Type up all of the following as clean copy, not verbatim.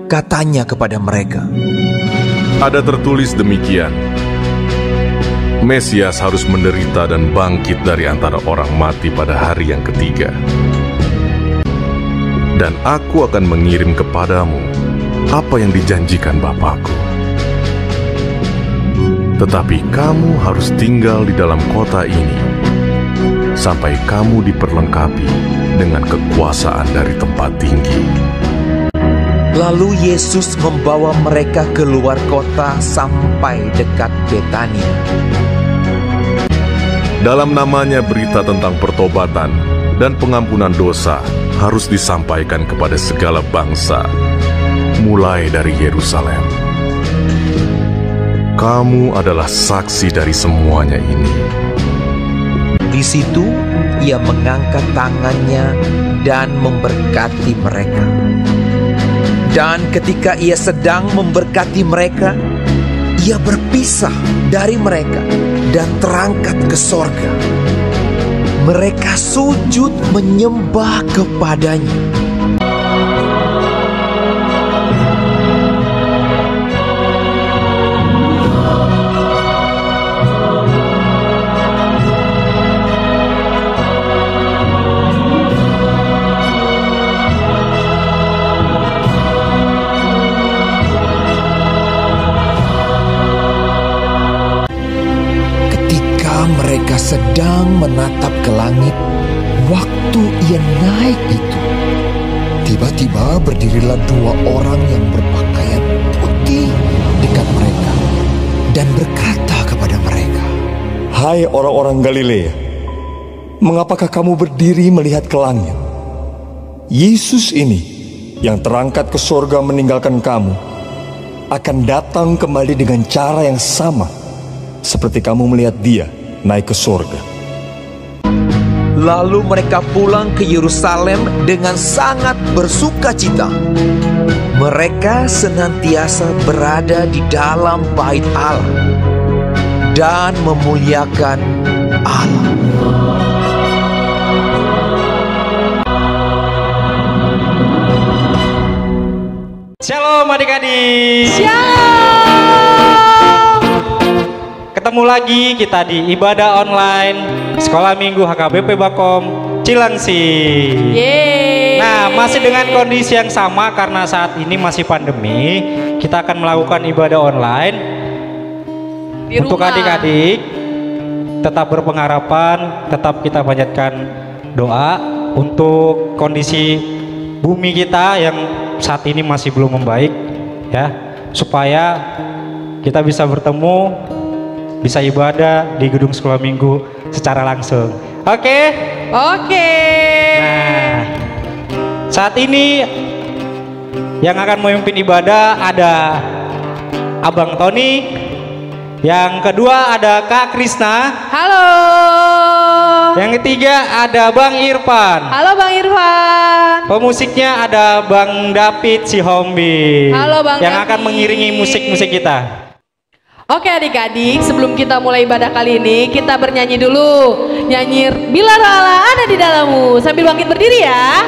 katanya kepada mereka, "Ada tertulis demikian, Mesias harus menderita dan bangkit dari antara orang mati pada hari yang ketiga. Dan aku akan mengirim kepadamu apa yang dijanjikan Bapa-Ku. Tetapi kamu harus tinggal di dalam kota ini sampai kamu diperlengkapi dengan kekuasaan dari tempat tinggi." Lalu Yesus membawa mereka keluar kota sampai dekat Betania. Dalam namanya berita tentang pertobatan dan pengampunan dosa harus disampaikan kepada segala bangsa, mulai dari Yerusalem. Kamu adalah saksi dari semuanya ini. Di situ ia mengangkat tangannya dan memberkati mereka. Dan ketika ia sedang memberkati mereka, ia berpisah dari mereka dan terangkat ke sorga. Mereka sujud menyembah kepadanya. Mereka sedang menatap ke langit. Waktu ia naik itu, tiba-tiba berdirilah dua orang yang berpakaian putih dekat mereka dan berkata kepada mereka, "Hai orang-orang Galilea, mengapakah kamu berdiri melihat ke langit? Yesus ini yang terangkat ke sorga meninggalkan kamu akan datang kembali dengan cara yang sama seperti kamu melihat dia naik ke sorga." Lalu mereka pulang ke Yerusalem dengan sangat bersukacita. Mereka senantiasa berada di dalam bait Allah dan memuliakan Allah. Shalom adik-adik. Ketemu lagi kita di ibadah online Sekolah Minggu HKBP Bakom Cilengsi. Nah, masih dengan kondisi yang sama karena saat ini masih pandemi. Kita akan melakukan ibadah online di untuk adik-adik. Tetap berpengharapan, tetap kita panjatkan doa untuk kondisi bumi kita yang saat ini masih belum membaik, ya, supaya kita bisa bertemu, bisa ibadah di gedung sekolah minggu secara langsung. Oke? Nah, saat ini yang akan memimpin ibadah ada Abang Tony, yang kedua ada Kak Krisna. Halo. Yang ketiga ada Bang Irfan. Halo Bang Irfan. Pemusiknya ada Bang David Sihombi. Halo Bang yang David. akan mengiringi musik-musik kita. Oke adik-adik, sebelum kita mulai ibadah kali ini, kita bernyanyi dulu. Nyanyi Bila Roh Allah Ada di Dalammu. Sambil bangkit berdiri ya.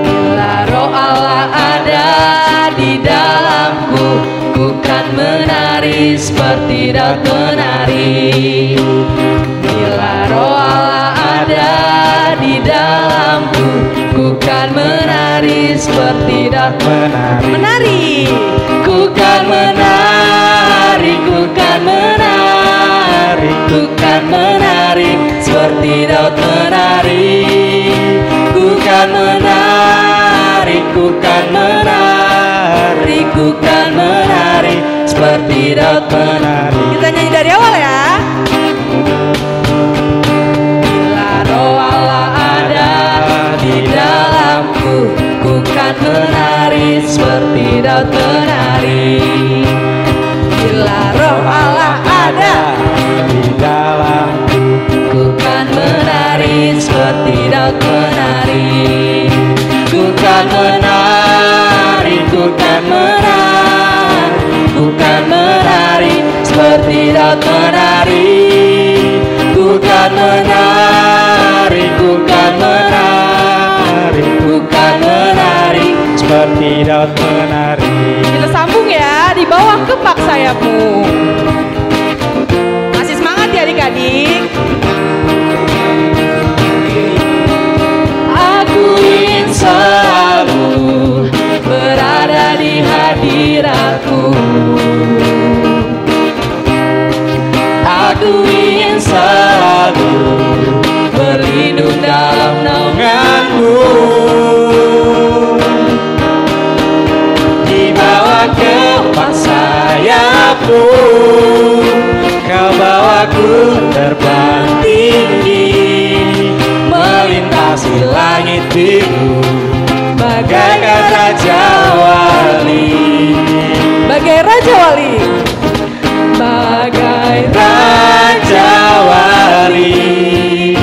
Bila Roh Allah ada di dalamku, ku kan menari seperti Daud menari. Bila Roh Allah ada di dalamku, ku kan menari seperti Daud menari. Ku kan menari, ku kan menari, ku kan menari seperti Daud menari. Ku kan menari, ku kan menari, ku kan menari seperti Daud menari. Kita nyanyi dari awal ya. Ku kan menari seperti Daud menari. Bila Roh Allah ada di dalamku, ku kan menari seperti Daud menari. Ku kan menari, ku kan menari, ku kan menari seperti Daud menari. Ku kan menari, seperti daun menari. Kita sambung ya, di bawah kepak sayapmu. Masih semangat ya adik-adik. Aku ingin selalu berada di hadiratmu. Aku ingin selalu berlindung dalam naunganmu. Di bawah kepak sayapmu, kau bawaku terbang tinggi, melintasi langit biru, bagaikan Raja Wali. Bagai Raja Wali. Bagai Raja Wali,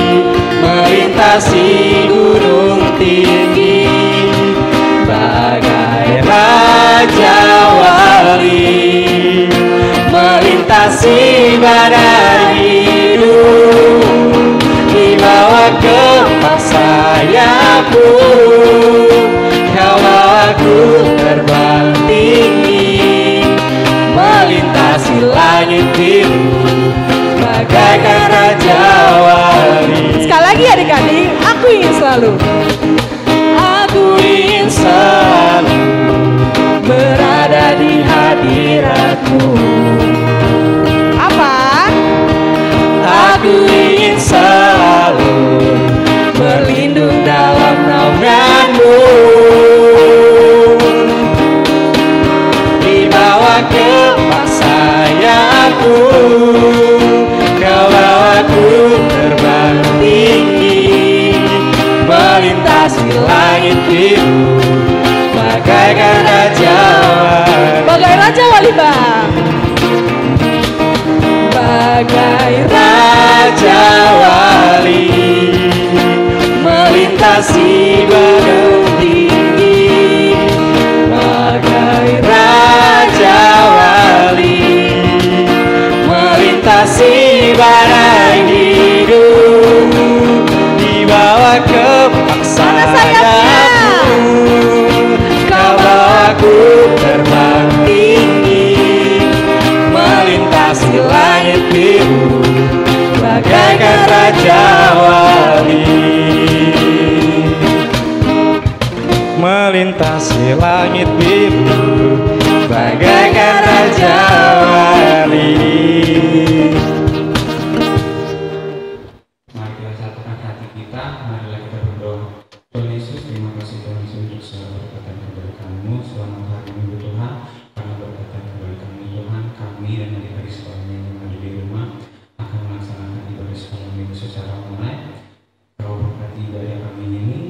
melintasi gunung tinggi. Bagai Raja Wali, melintasi badai hidup. Di bawah kepak sayapmu, kau bawaku terbang tinggi, melintasi langit biru, bagaikan Raja Wali. Sekali lagi adik-adik, aku ingin selalu. Aku ingin selalu berada di hadiratmu. Apa? Aku ingin selalu berlindung dalam naunganmu. Di bawah kepak sayapmu, kau bawaku terbang tinggi, melintasi langit biru, bagaikan Raja Wali. Bagai Raja Wali bang. Bagai Raja Wali, melintasi gunung tinggi. Bagai Raja Wali, melintasi badai hidup. Di bawah kepak sayapmu, kau bawaku terbang tinggi, melintasi langit biru, bagaikan Raja Wali. Melintasi langit biru, bagaikan Raja Wali. Mari kita satukan hati kita, marilah kita berdoa. Tuhan Yesus, terima kasih Tuhan Yesus untuk segala berkat dan kebaikan-Mu selama hari Minggu Tuhan. Karena berkat dan kebaikan-Mu Tuhan, kami dan adik-adik sekolah minggu yang ada di rumah akan melaksanakan ibadah sekolah minggu secara online. Kau berkati ibadah kami ini,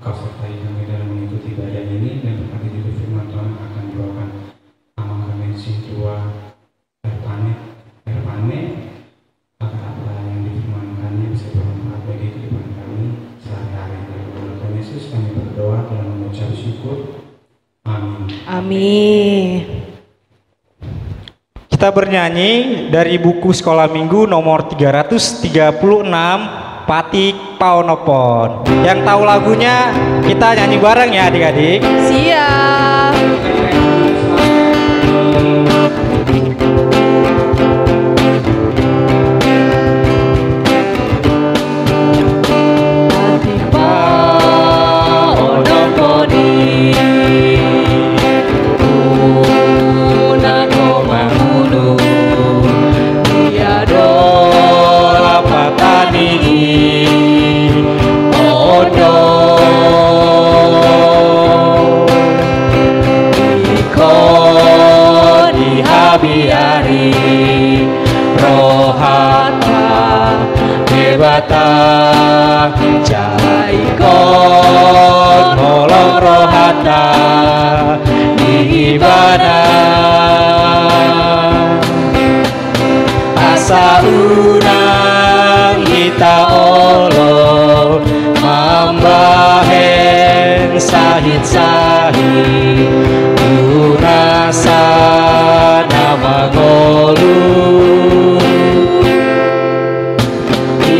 Kau sertai kami dalam mengikuti ibadah ini, dan berkati juga firman Tuhan akan dibawakan amal kami Sintua Erpane, agar apa yang difirmankannya bisa bermanfaat bagi kehidupan kami sehari-hari. Dalam nama Tuhan Yesus kami berdoa dan mengucap syukur. Amin. Amin. Kita bernyanyi dari buku Sekolah Minggu nomor 336, Patik Paonopon. Yang tahu lagunya kita nyanyi bareng ya adik-adik. Siap. Patik Paonoponi, Unako Mahulu, Tiado Lapatani, Odo Iko dihabiari, Rohata Debata Jaikon Molong Rohata di ibadah asa unang kita olo mambahen sahit-sahit urasa nama golu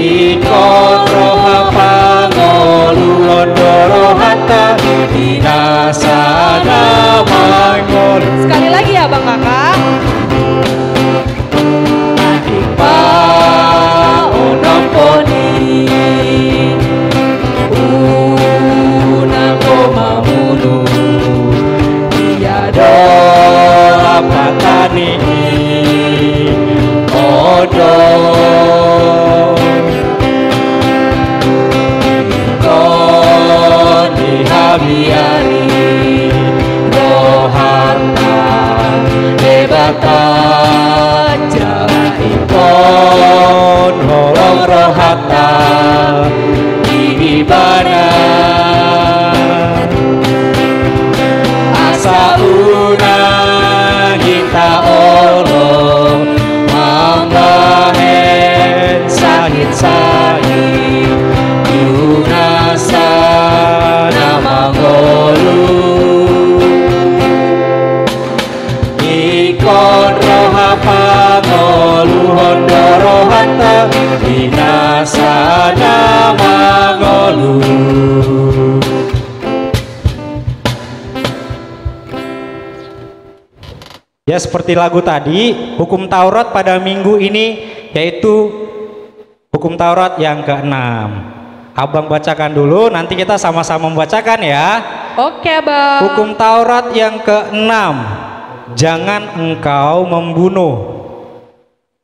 ikon roha pangolu ondoro hata di biari roh harta hebatan jalan ikon holong roh harta ibadah asa unang kita Allah mambahen sahit-sahit yunasa nama golu ikon roha pangolu hondo rohata binasa nama golu. Ya seperti lagu tadi, hukum Taurat pada minggu ini yaitu hukum Taurat yang ke-6. Abang bacakan dulu, nanti kita sama-sama membacakan ya. Oke, Bang. Hukum Taurat yang ke-6, jangan engkau membunuh.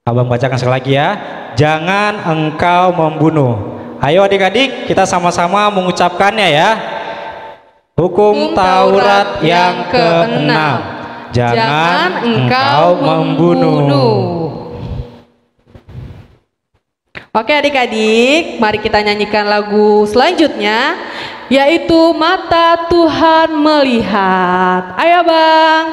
Abang bacakan sekali lagi ya, jangan engkau membunuh. Ayo adik-adik, kita sama-sama mengucapkannya ya. Hukum Taurat yang ke-6, jangan engkau membunuh. Oke adik-adik, mari kita nyanyikan lagu selanjutnya, yaitu Mata Tuhan Melihat. Ayo Bang.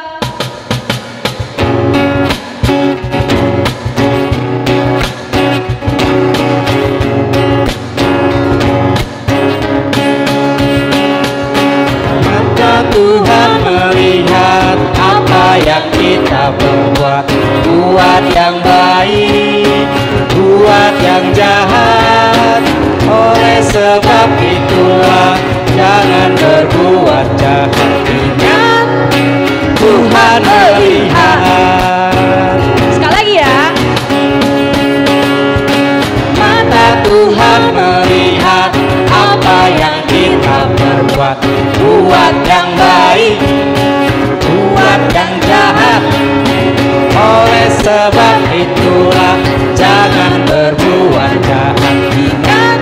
Mata Tuhan melihat apa yang kita perbuat, buat yang baik, buat yang jahat. Oleh sebab itulah jangan berbuat jahat. Ingat Tuhan melihat. Sekali lagi ya. Mata Tuhan melihat apa yang kita perbuat, buat yang baik, buat yang jahat. Oleh sebab itulah jangan berbuat jahat. Ingat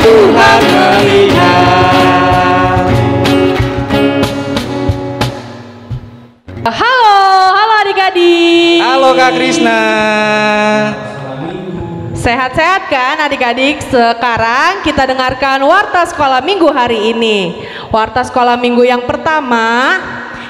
Tuhan melihat. Halo adik-adik. Halo Kak Krisna. Sehat-sehat kan adik-adik? Sekarang kita dengarkan Warta Sekolah Minggu hari ini. Warta Sekolah Minggu yang pertama,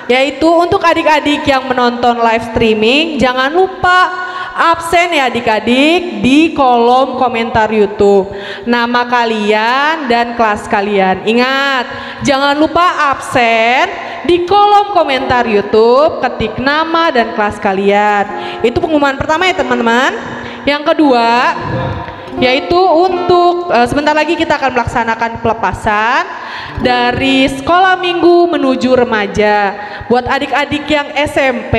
yaitu untuk adik-adik yang menonton live streaming, jangan lupa absen ya adik-adik di kolom komentar YouTube. Nama kalian dan kelas kalian. Ingat, jangan lupa absen di kolom komentar YouTube, ketik nama dan kelas kalian. Itu pengumuman pertama ya teman-teman. Yang kedua, yaitu untuk sebentar lagi kita akan melaksanakan pelepasan dari sekolah minggu menuju remaja. Buat adik-adik yang SMP,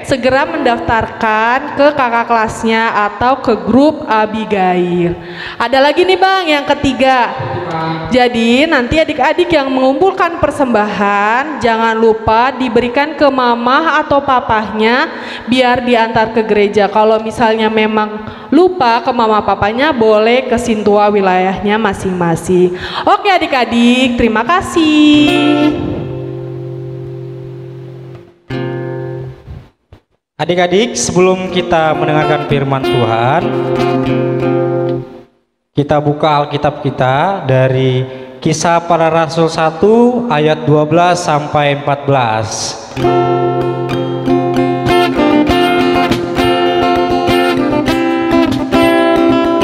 segera mendaftarkan ke kakak kelasnya atau ke grup Abigail. Ada lagi nih Bang, yang ketiga. Jadi nanti adik-adik yang mengumpulkan persembahan jangan lupa diberikan ke mamah atau papahnya biar diantar ke gereja. Kalau misalnya memang lupa ke mama papanya, boleh ke Sintua wilayahnya masing-masing. Oke adik-adik, terima kasih. Adik-adik, sebelum kita mendengarkan firman Tuhan, kita buka Alkitab kita dari Kisah Para Rasul 1 ayat 12 sampai 14.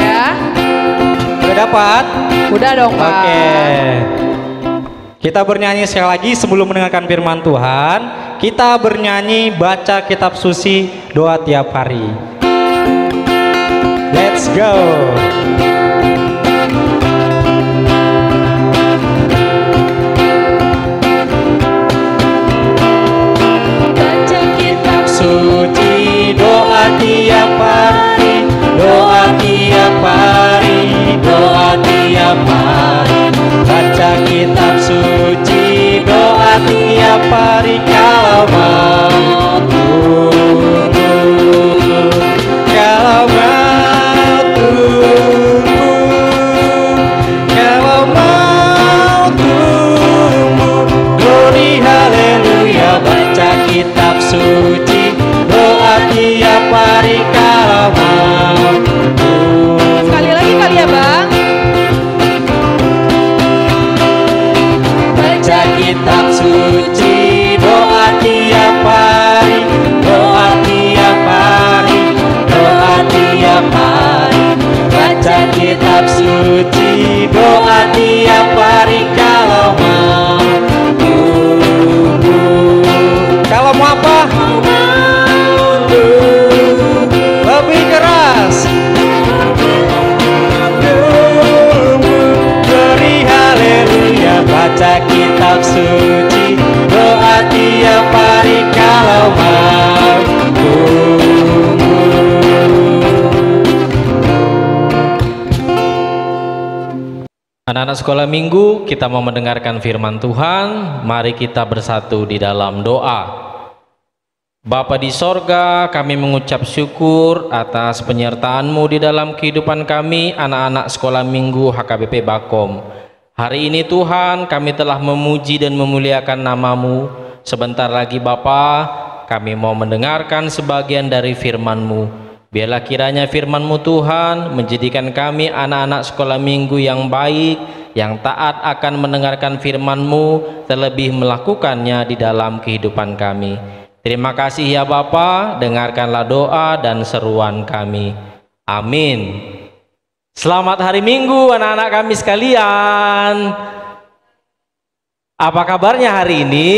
Ya. Udah dapat? Udah dong Pak. Oke. Kita bernyanyi sekali lagi sebelum mendengarkan firman Tuhan. Kita bernyanyi baca kitab suci doa tiap hari. Let's go. Baca kitab suci doa tiap hari, doa tiap hari, doa tiap hari. Baca kitab suci doa tiap hari kalau mau tunggu, kalau mau tunggu, kalau mau tunggu. kitab suci, doa tiap hari, doa tiap hari, doa tiap hari. Baca kitab suci, doa tiap hari kalau mau. Kalau mau apa? Lebih keras. Beri haleluya, baca kitab suci, doa tiap hari kalau mau. Anak-anak sekolah minggu, kita mau mendengarkan firman Tuhan. Mari kita bersatu di dalam doa. Bapa di sorga, kami mengucap syukur atas penyertaan-Mu di dalam kehidupan kami, anak-anak sekolah minggu HKBP Bakom. Hari ini Tuhan, kami telah memuji dan memuliakan nama-Mu. Sebentar lagi Bapa, kami mau mendengarkan sebagian dari firman-Mu. Biarlah kiranya firman-Mu Tuhan menjadikan kami anak-anak sekolah minggu yang baik, yang taat akan mendengarkan firman-Mu, terlebih melakukannya di dalam kehidupan kami. Terima kasih ya Bapa, dengarkanlah doa dan seruan kami. Amin. Selamat hari Minggu anak-anak kami sekalian. Apa kabarnya hari ini?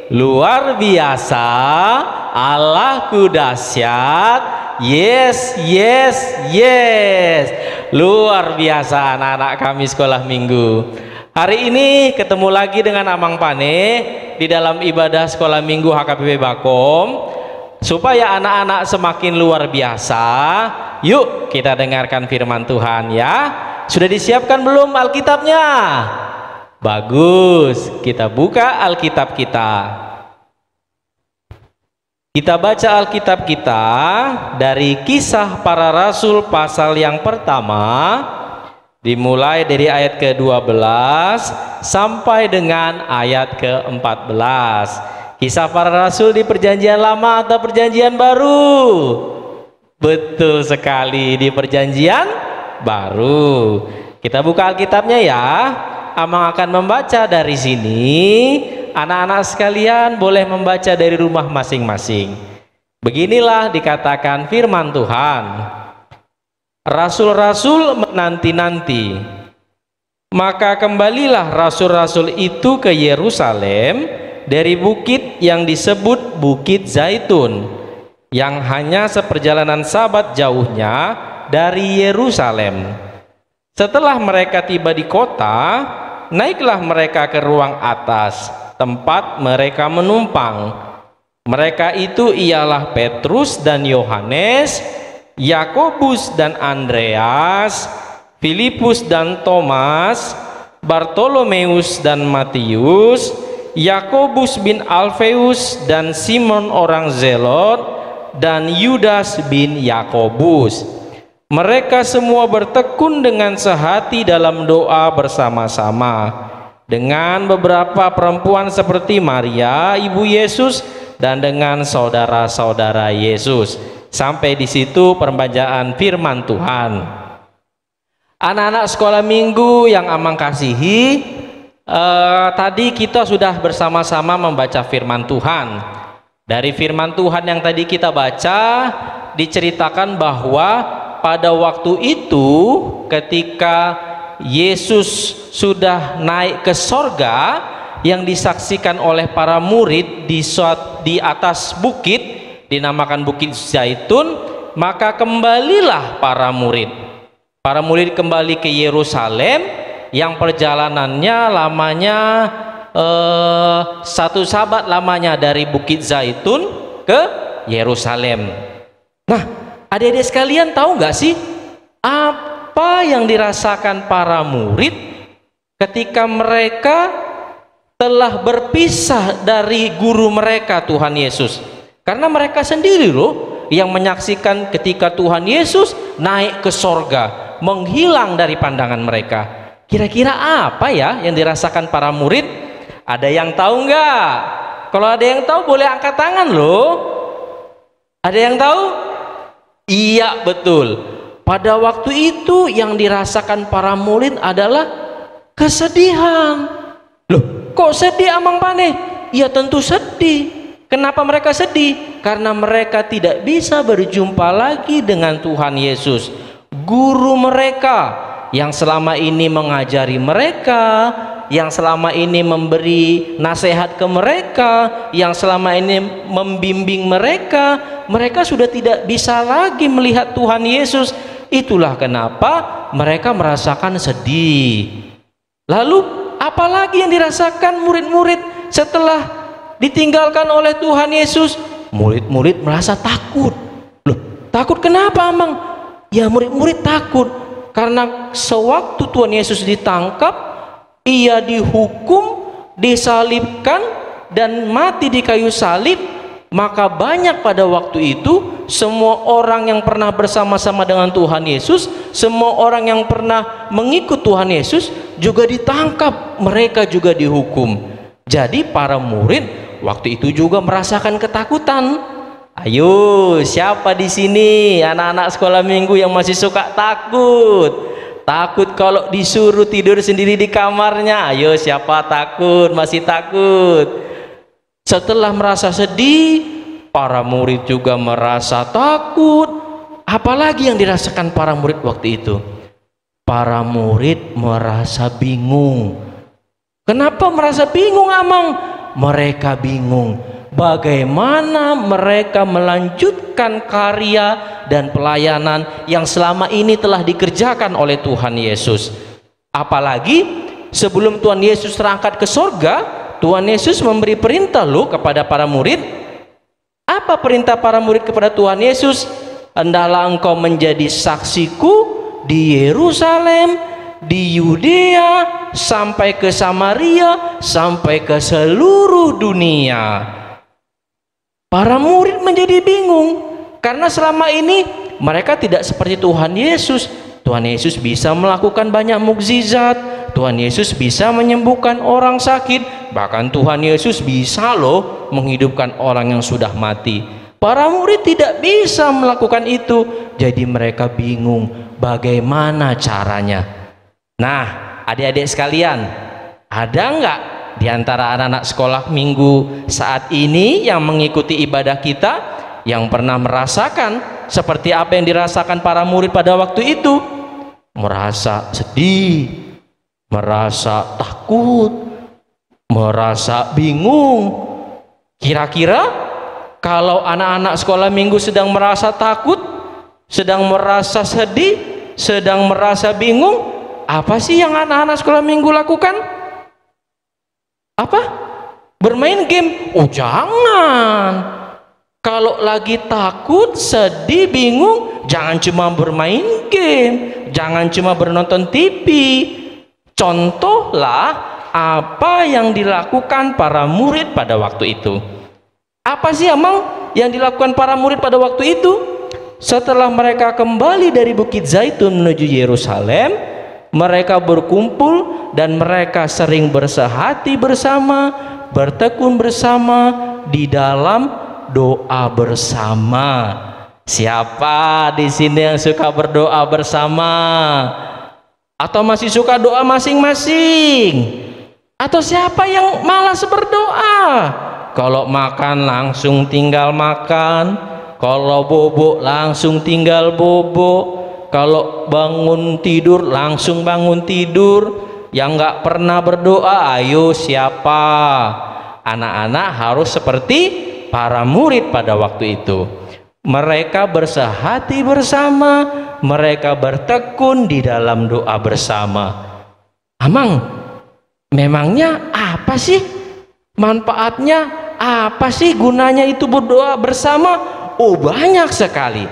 Luar biasa, Allahku dahsyat. Yes, yes, yes. Luar biasa anak-anak kami sekolah minggu. Hari ini ketemu lagi dengan Amang Pane di dalam ibadah sekolah minggu HKBP Bakom. Supaya anak-anak semakin luar biasa, yuk kita dengarkan firman Tuhan ya. Sudah disiapkan belum Alkitabnya? Bagus, kita buka Alkitab kita. Kita baca Alkitab kita dari Kisah Para Rasul pasal yang pertama, dimulai dari ayat ke-12 sampai dengan ayat ke-14. Kisah Para Rasul di Perjanjian Lama atau Perjanjian Baru? Betul sekali, di Perjanjian Baru. Kita buka Alkitabnya ya. Amang akan membaca dari sini. Anak-anak sekalian boleh membaca dari rumah masing-masing. Beginilah dikatakan firman Tuhan. Rasul-rasul menanti-nanti. Maka kembalilah rasul-rasul itu ke Yerusalem dari bukit yang disebut Bukit Zaitun, yang hanya seperjalanan sabat jauhnya dari Yerusalem. Setelah mereka tiba di kota, naiklah mereka ke ruang atas, tempat mereka menumpang. Mereka itu ialah Petrus dan Yohanes, Yakobus dan Andreas, Filipus dan Thomas, Bartolomeus dan Matius, Yakobus bin Alfeus dan Simon orang Zelot, dan Yudas bin Yakobus. Mereka semua bertekun dengan sehati dalam doa bersama-sama dengan beberapa perempuan seperti Maria ibu Yesus dan dengan saudara-saudara Yesus. Sampai di situ pembacaan firman Tuhan. Anak-anak sekolah minggu yang Amang kasihi, tadi kita sudah bersama-sama membaca firman Tuhan. Dari firman Tuhan yang tadi kita baca, diceritakan bahwa pada waktu itu ketika Yesus sudah naik ke sorga, yang disaksikan oleh para murid di atas bukit dinamakan Bukit Zaitun, maka kembalilah para murid kembali ke Yerusalem, yang perjalanannya lamanya satu sabat lamanya dari Bukit Zaitun ke Yerusalem. Nah, adik-adik sekalian tahu nggak sih apa yang dirasakan para murid ketika mereka telah berpisah dari guru mereka Tuhan Yesus? Karena mereka sendiri loh yang menyaksikan ketika Tuhan Yesus naik ke sorga, menghilang dari pandangan mereka. Kira-kira apa ya yang dirasakan para murid? Ada yang tahu nggak? Kalau ada yang tahu boleh angkat tangan loh. Ada yang tahu? Iya, betul. Pada waktu itu yang dirasakan para murid adalah kesedihan. Loh, kok sedih Amang Paneh? Ya tentu sedih. Kenapa mereka sedih? Karena mereka tidak bisa berjumpa lagi dengan Tuhan Yesus. Guru mereka yang selama ini mengajari mereka, yang selama ini memberi nasihat ke mereka, yang selama ini membimbing mereka, mereka sudah tidak bisa lagi melihat Tuhan Yesus. Itulah kenapa mereka merasakan sedih. Lalu apalagi yang dirasakan murid-murid setelah ditinggalkan oleh Tuhan Yesus? Murid-murid merasa takut. Loh, takut kenapa Amang? Ya murid-murid takut karena sewaktu Tuhan Yesus ditangkap, ia dihukum, disalibkan dan mati di kayu salib. Maka banyak pada waktu itu semua orang yang pernah bersama-sama dengan Tuhan Yesus, semua orang yang pernah mengikut Tuhan Yesus juga ditangkap, mereka juga dihukum. Jadi para murid waktu itu juga merasakan ketakutan. Ayo, siapa di sini anak-anak sekolah minggu yang masih suka takut? Takut kalau disuruh tidur sendiri di kamarnya? Ayo, siapa takut? Masih takut? Setelah merasa sedih, para murid juga merasa takut. Apalagi yang dirasakan para murid waktu itu? Para murid merasa bingung. Kenapa merasa bingung Amang? Mereka bingung bagaimana mereka melanjutkan karya dan pelayanan yang selama ini telah dikerjakan oleh Tuhan Yesus. Apalagi sebelum Tuhan Yesus terangkat ke sorga, Tuhan Yesus memberi perintah loh kepada para murid. Apa perintah para murid kepada Tuhan Yesus? Hendaklah engkau menjadi saksiku di Yerusalem, di Yudea, sampai ke Samaria, sampai ke seluruh dunia. Para murid menjadi bingung karena selama ini mereka tidak seperti Tuhan Yesus. Tuhan Yesus bisa melakukan banyak mukjizat, Tuhan Yesus bisa menyembuhkan orang sakit, bahkan Tuhan Yesus bisa loh menghidupkan orang yang sudah mati. Para murid tidak bisa melakukan itu, jadi mereka bingung bagaimana caranya. Nah, adik-adik sekalian, ada nggak di antara anak-anak sekolah minggu saat ini yang mengikuti ibadah kita yang pernah merasakan seperti apa yang dirasakan para murid pada waktu itu? Merasa sedih, merasa takut, merasa bingung. Kira-kira kalau anak-anak sekolah minggu sedang merasa takut, sedang merasa sedih, sedang merasa bingung, apa sih yang anak-anak sekolah minggu lakukan? Apa? Bermain game? Oh jangan. Kalau lagi takut, sedih, bingung, jangan cuma bermain game, jangan cuma menonton TV. Contohlah apa yang dilakukan para murid pada waktu itu. Apa sih Amang yang dilakukan para murid pada waktu itu? Setelah mereka kembali dari Bukit Zaitun menuju Yerusalem, mereka berkumpul dan mereka sering bersehati bersama, bertekun bersama di dalam doa bersama. Siapa di sini yang suka berdoa bersama? Atau masih suka doa masing-masing? Atau siapa yang malas berdoa? Kalau makan langsung tinggal makan, kalau bobok langsung tinggal bobok, kalau bangun tidur langsung bangun tidur. Yang nggak pernah berdoa, ayo siapa? Anak-anak harus seperti para murid pada waktu itu. Mereka bersehati bersama, mereka bertekun di dalam doa bersama. Amang, memangnya apa sih manfaatnya? Apa sih gunanya itu berdoa bersama? Oh banyak sekali.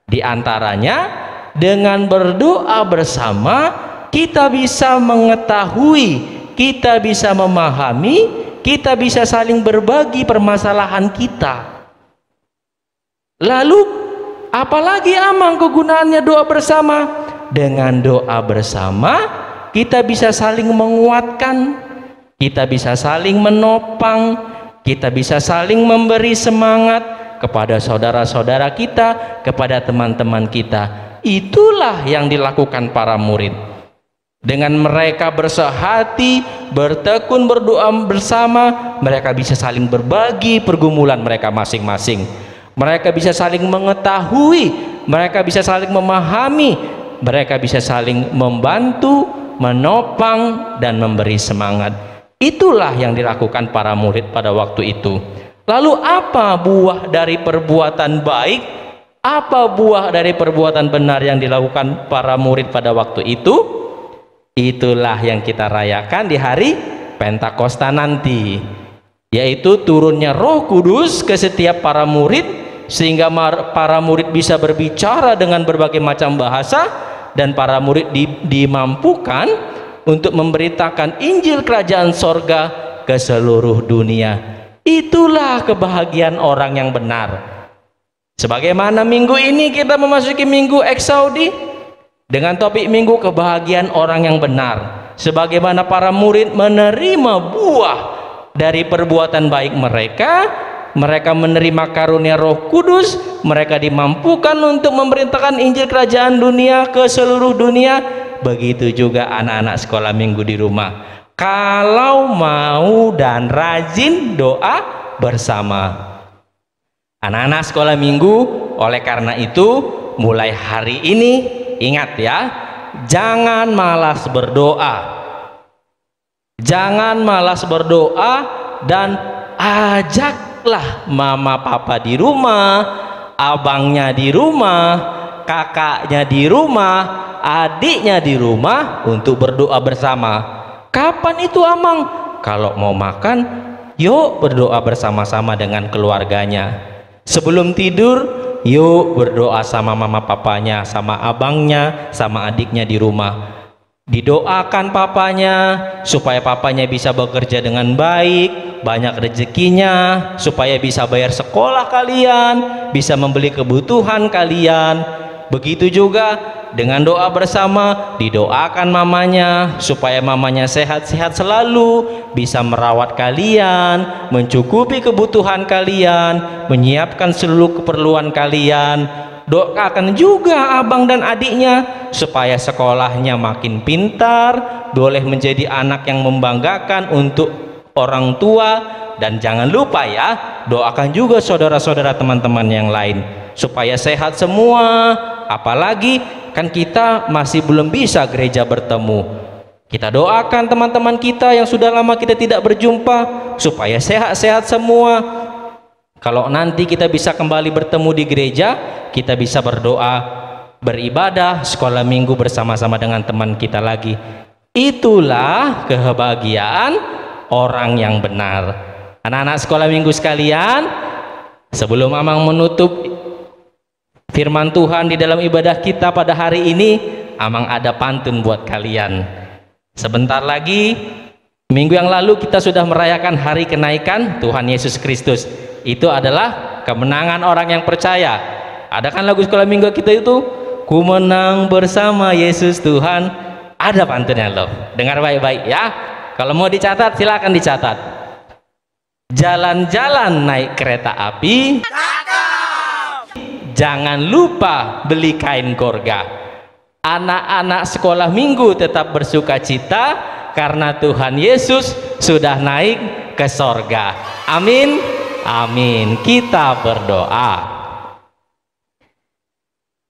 Di antaranya dengan berdoa bersama kita bisa mengetahui, kita bisa memahami, kita bisa saling berbagi permasalahan kita. Lalu apalagi Amang kegunaannya doa bersama? Dengan doa bersama kita bisa saling menguatkan, kita bisa saling menopang, kita bisa saling memberi semangat kepada saudara-saudara kita, kepada teman-teman kita. Itulah yang dilakukan para murid. Dengan mereka bersehati, bertekun, berdoa bersama, mereka bisa saling berbagi pergumulan mereka masing-masing. Mereka bisa saling mengetahui, mereka bisa saling memahami, mereka bisa saling membantu, menopang, dan memberi semangat. Itulah yang dilakukan para murid pada waktu itu. Lalu apa buah dari perbuatan baik? Apa buah dari perbuatan benar yang dilakukan para murid pada waktu itu? Itulah yang kita rayakan di hari Pentakosta nanti, yaitu turunnya Roh Kudus ke setiap para murid, sehingga para murid bisa berbicara dengan berbagai macam bahasa, dan para murid dimampukan untuk memberitakan Injil Kerajaan Sorga ke seluruh dunia. Itulah kebahagiaan orang yang benar. Sebagaimana minggu ini kita memasuki minggu Eksaudi dengan topik minggu kebahagiaan orang yang benar, sebagaimana para murid menerima buah dari perbuatan baik mereka, mereka menerima karunia Roh Kudus, mereka dimampukan untuk memerintahkan Injil Kerajaan dunia ke seluruh dunia. Begitu juga anak-anak sekolah minggu di rumah, kalau mau dan rajin doa bersama. Anak-anak sekolah minggu, oleh karena itu mulai hari ini ingat ya, jangan malas berdoa. Jangan malas berdoa, dan ajaklah mama papa di rumah, abangnya di rumah, kakaknya di rumah, adiknya di rumah untuk berdoa bersama. Kapan itu, Amang? Kalau mau makan, yuk berdoa bersama-sama dengan keluarganya. Sebelum tidur, yuk berdoa sama mama papanya, sama abangnya, sama adiknya di rumah. Didoakan papanya supaya papanya bisa bekerja dengan baik, banyak rezekinya, supaya bisa bayar sekolah kalian, bisa membeli kebutuhan kalian. Begitu juga dengan doa bersama, didoakan mamanya supaya mamanya sehat-sehat selalu, bisa merawat kalian, mencukupi kebutuhan kalian, menyiapkan seluruh keperluan kalian. Doakan juga abang dan adiknya supaya sekolahnya makin pintar, boleh menjadi anak yang membanggakan untuk orang tua. Dan jangan lupa ya, doakan juga saudara-saudara teman-teman yang lain supaya sehat semua. Apalagi kan kita masih belum bisa gereja bertemu. Kita doakan teman-teman kita yang sudah lama kita tidak berjumpa supaya sehat-sehat semua. Kalau nanti kita bisa kembali bertemu di gereja, kita bisa berdoa, beribadah, sekolah minggu bersama-sama dengan teman kita lagi. Itulah kebahagiaan orang yang benar. Anak-anak sekolah minggu sekalian, sebelum Amang menutup firman Tuhan di dalam ibadah kita pada hari ini, Amang ada pantun buat kalian. Sebentar lagi, minggu yang lalu kita sudah merayakan hari kenaikan Tuhan Yesus Kristus. Itu adalah kemenangan orang yang percaya. Ada kan lagu sekolah minggu kita itu, ku menang bersama Yesus Tuhan. Ada pantunnya loh, dengar baik-baik ya. Kalau mau dicatat silakan dicatat. Jalan-jalan naik kereta api, jangan lupa beli kain korga. Anak-anak sekolah minggu tetap bersuka cita karena Tuhan Yesus sudah naik ke sorga. Amin, amin. Kita berdoa.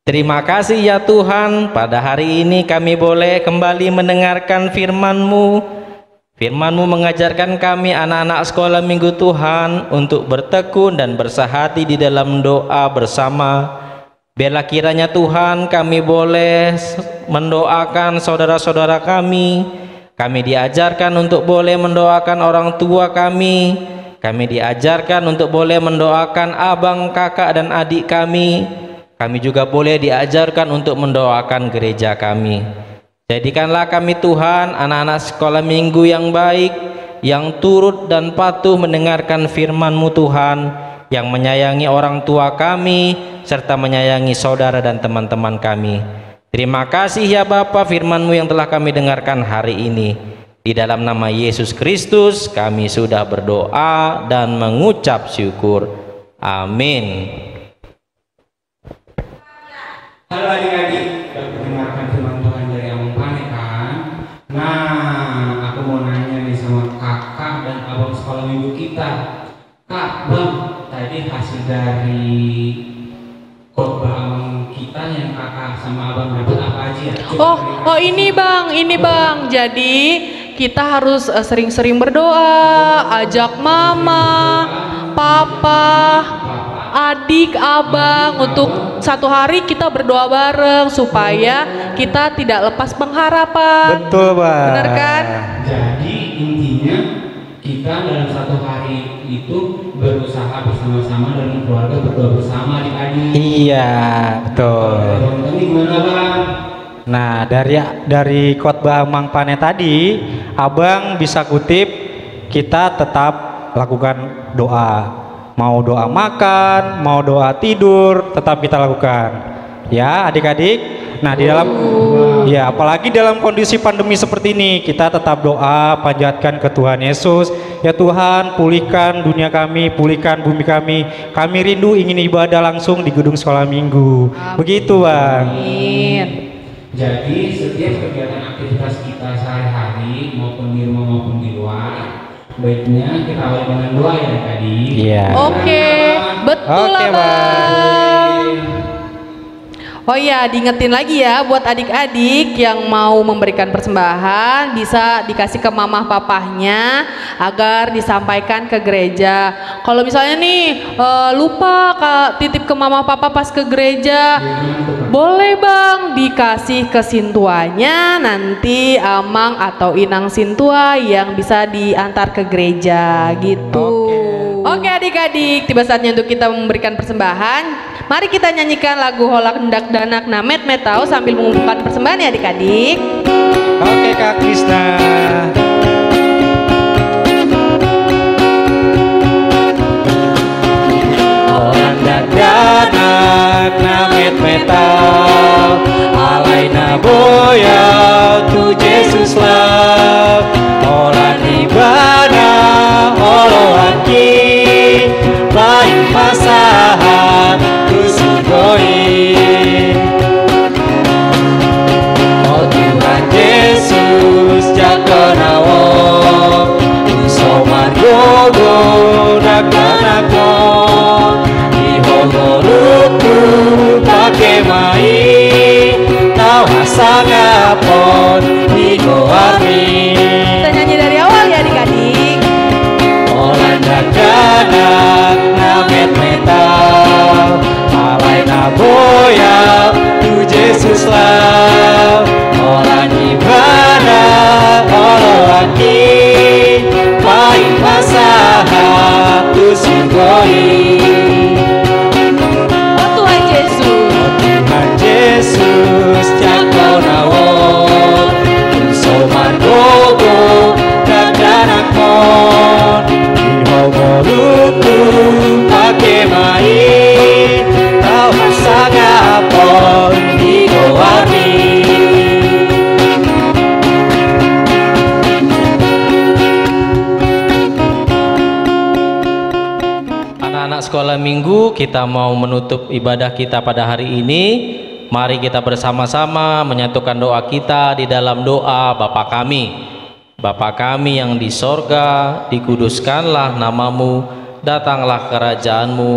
Terima kasih ya Tuhan, pada hari ini kami boleh kembali mendengarkan firman-Mu. Firman-Mu mengajarkan kami anak-anak sekolah minggu Tuhan untuk bertekun dan bersehati di dalam doa bersama. Biarlah kiranya Tuhan kami boleh mendoakan saudara-saudara kami. Kami diajarkan untuk boleh mendoakan orang tua kami. Kami diajarkan untuk boleh mendoakan abang, kakak, dan adik kami. Kami juga boleh diajarkan untuk mendoakan gereja kami. Jadikanlah kami Tuhan anak-anak sekolah minggu yang baik, yang turut dan patuh mendengarkan firman-Mu Tuhan, yang menyayangi orang tua kami, serta menyayangi saudara dan teman-teman kami. Terima kasih ya Bapa, firman-Mu yang telah kami dengarkan hari ini. Di dalam nama Yesus Kristus kami sudah berdoa dan mengucap syukur. Amin. Halo adik-adik, mendengarkan firman Tuhan dari Amang Panekan. bersama kakak dan abang sekolah minggu kita. Kak, Bang, tadi hasil dari khotbah abang kita yang kakak sama abang dapat apa aja ya? Oh ini bang. Jadi kita harus sering-sering berdoa, ajak mama, papa, adik, abang untuk satu hari kita berdoa bareng supaya kita tidak lepas pengharapan. Betul, Bang. Benar kan? Jadi intinya kita dalam satu hari itu berusaha bersama-sama dan keluarga berdoa bersama adik-adik. Iya, betul. Ini gimana, Bang? Nah, dari khotbah Mang Pane tadi, Abang bisa kutip kita tetap lakukan doa. Mau doa makan, mau doa tidur, tetap kita lakukan. Ya, adik-adik. Nah, di dalam ya, apalagi dalam kondisi pandemi seperti ini, kita tetap doa, panjatkan ke Tuhan Yesus. Ya Tuhan, pulihkan dunia kami, pulihkan bumi kami. Kami rindu ingin ibadah langsung di gedung sekolah minggu. Begitu, Bang. Amin. Jadi setiap kegiatan aktivitas kita sehari-hari maupun di rumah maupun di luar, baiknya kita awali dengan doa ya tadi. Iya. Oke, betul lah Bang. Oh iya, diingetin lagi ya buat adik-adik yang mau memberikan persembahan bisa dikasih ke mama papahnya agar disampaikan ke gereja. Kalau misalnya nih lupa titip ke mama papa pas ke gereja, boleh Bang dikasih ke sintuanya, nanti Amang atau Inang Sintua yang bisa diantar ke gereja gitu. Oke adik-adik, tiba saatnya untuk kita memberikan persembahan. Mari kita nyanyikan lagu Holak Hendak Danak Namet Metau sambil mengumpulkan persembahan ya adik-adik. Oke Kak Krisna. Holak Hendak Danak Namet Metau Alaina boyau tu Yesus love Holak ibana oloaki lain pasahan oh Tuhan Yesus jagonawo Usomar gogo daganako Ihogoluku pake mai Tau hasangapon Igoami. Kita nyanyi dari awal ya adik-adik. Olan daganak namet metau Alaina boya tu Yesus lah Orang ibadah oloaki Main pasaha tu singoi Oh Tuhan Yesus, oh Tuhan Yesus jagonawo Usomar gogo daganakmon Ihogoluku pake mai Tau hasangapon Igoami. Anak-anak sekolah minggu, kita mau menutup ibadah kita pada hari ini. Mari kita bersama-sama menyatukan doa kita di dalam doa Bapa kami. Bapa kami yang di sorga, dikuduskanlah namamu, datanglah kerajaanmu,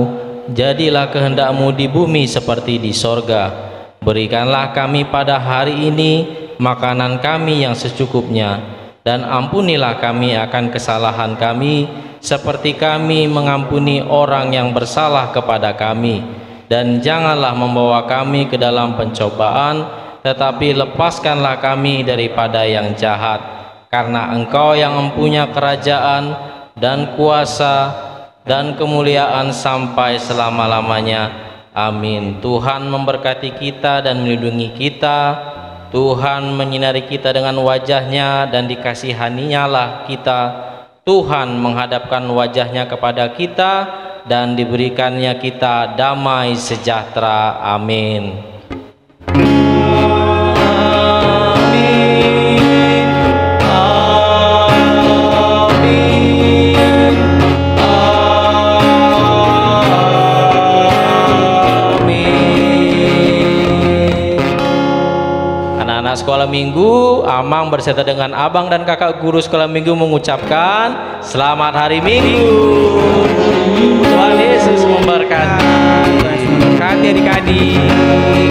jadilah kehendakmu di bumi seperti di sorga. Berikanlah kami pada hari ini makanan kami yang secukupnya, dan ampunilah kami akan kesalahan kami, seperti kami mengampuni orang yang bersalah kepada kami. Dan janganlah membawa kami ke dalam pencobaan, tetapi lepaskanlah kami daripada yang jahat. Karena Engkau yang mempunyai kerajaan dan kuasa dan kemuliaan sampai selama-lamanya. Amin. Tuhan memberkati kita dan melindungi kita. Tuhan menyinari kita dengan wajahnya dan dikasihaninya lah kita. Tuhan menghadapkan wajahnya kepada kita dan diberikannya kita damai sejahtera. Amin. anak sekolah minggu, Amang berserta dengan abang dan kakak guru sekolah minggu mengucapkan selamat hari Minggu. Tuhan Yesus memberkati. Tuhan Yesus memberkati adik-adik.